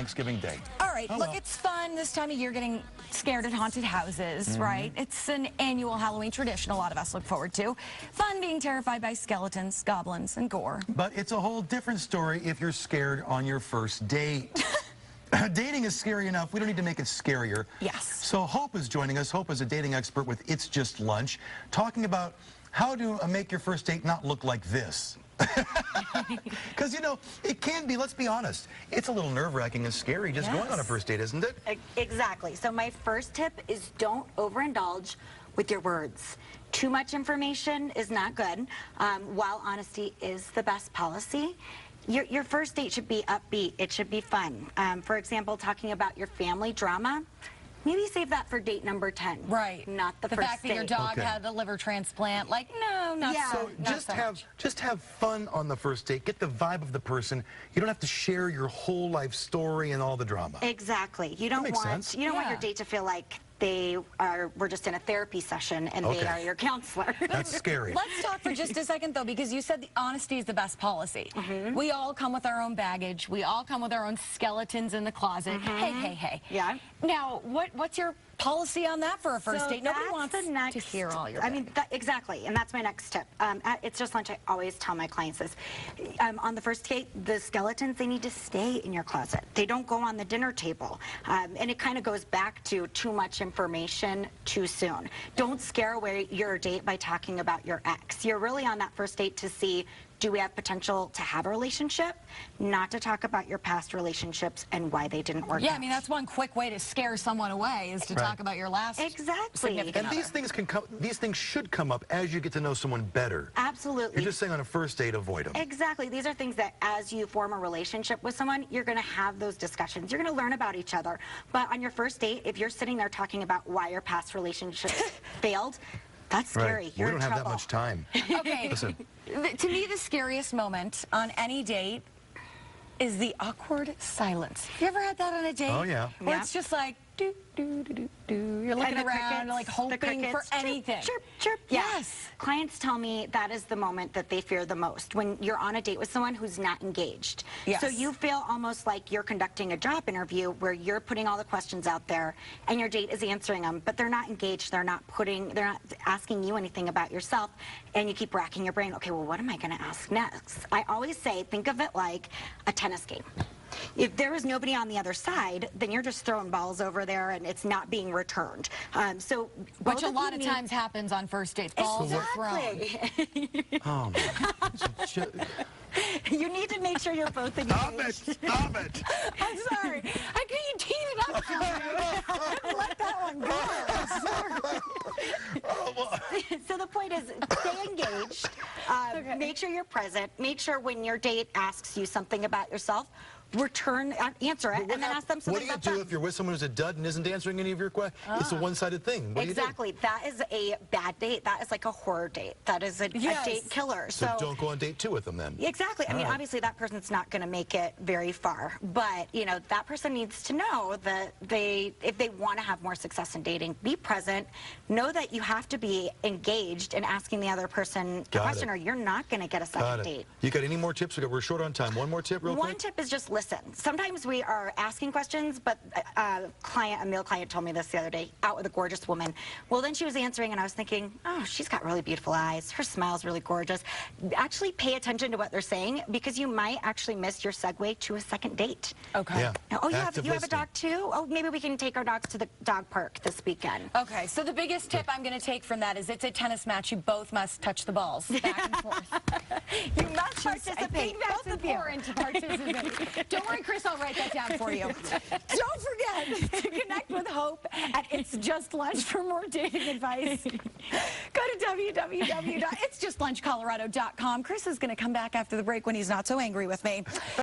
Thanksgiving Day. All right, Oh, look, well. it's fun this time of year getting scared at haunted houses, right? It's an annual Halloween tradition a lot of us look forward to. Fun being terrified by skeletons, goblins, and gore. But it's a whole different story if you're scared on your first date. Dating is scary enough. We don't need to make it scarier. Yes. So Hope is joining us. Hope is a dating expert with It's Just Lunch, talking about how to make your first date not look like this. Because, you know, it can be, let's be honest, it's a little nerve-wracking and scary just going on a first date, isn't it? Exactly. So my first tip is don't overindulge with your words. Too much information is not good. While honesty is the best policy, your first date should be upbeat. It should be fun. For example, talking about your family drama, maybe save that for date number 10. Right. Not the The first fact that date. your dog Okay. had the liver transplant, like, no, not Yeah. so, So not just so much. just have fun on the first date. Get the vibe of the person. You don't have to share your whole life story and all the drama. Exactly. You don't makes want sense. you don't want Yeah. your date to feel like we're just in a therapy session and they Okay. are your counselor. That's scary. Let's talk for just a second, though, because you said the honesty is the best policy. We all come with our own baggage. We all come with our own skeletons in the closet. Hey. Yeah. Now, what's your policy on that for a first So date? Nobody that's wants the next, to hear all your I mean, exactly, and that's my next tip. It's Just Lunch, I always tell my clients this. On the first date, the skeletons, they need to stay in your closet. They don't go on the dinner table. And it kind of goes back to too much information too soon. Don't scare away your date by talking about your ex. You're really on that first date to see, do we have potential to have a relationship? Not to talk about your past relationships and why they didn't work out. Yeah, I mean, that's one quick way to scare someone away is to talk about your last Exactly. significant And other. these things should come up as you get to know someone better. Absolutely. You're just saying on a first date, avoid them. Exactly. These are things that as you form a relationship with someone, you're going to have those discussions. You're going to learn about each other. But on your first date, if you're sitting there talking about why your past relationships failed, that's scary. Right. You're We don't in have that trouble. much time. Okay, Listen. to me, the scariest moment on any date is the awkward silence. You ever had that on a date? Oh, yeah. Where Yeah. it's just like, do. You're looking And the around, crickets, like the hoping crickets, for chirp, anything. Chirp, chirp. Yeah. Yes. Clients tell me that is the moment that they fear the most, when you're on a date with someone who's not engaged. Yes. So you feel almost like you're conducting a job interview where you're putting all the questions out there and your date is answering them, but they're not engaged. They're not asking you anything about yourself, and you keep racking your brain. Okay, well, what am I going to ask next? I always say, think of it like a tennis game. If there is nobody on the other side, then you're just throwing balls over there and it's not being returned. Which a lot of times happens on first dates. Balls are thrown. Exactly. Oh, man. You need to make sure you're both engaged. Stop it. I'm sorry. I couldn't you teed it up. I couldn't let that one go. So the point is, stay engaged. Make sure you're present. Make sure when your date asks you something about yourself, answer it, and then ask them What something do you about do them. if you're with someone who's a dud and isn't answering any of your questions? It's a one-sided thing. What do you do? Exactly. That is a bad date. That is like a horror date. That is a date killer. So don't go on date 2 with them then. Exactly. I mean, obviously that person's not going to make it very far, but you know that person needs to know that if they want to have more success in dating, be present. Know that you have to be engaged in asking the other person a question, or you're not going to get a second date. You got any more tips? We're short on time. One more tip, real quick. One tip is just listen. Sometimes we are asking questions, but a male client told me this the other day, out with a gorgeous woman. Well, then she was answering, and I was thinking, oh, she's got really beautiful eyes. Her smile's really gorgeous. Actually pay attention to what they're saying, because you might actually miss your segue to a second date. Okay. Yeah. Oh, you have Active a listening. dog too? Oh, maybe we can take our dogs to the dog park this weekend. Okay, so the biggest tip I'm going to take from that is it's a tennis match. You both must touch the balls back and forth. You must participate. I think that's both of you. important to participate. Don't worry, Chris, I'll write that down for you. Don't forget to connect with Hope at It's Just Lunch for more dating advice. Go to www.itsjustlunchcolorado.com. Chris is going to come back after the break when he's not so angry with me.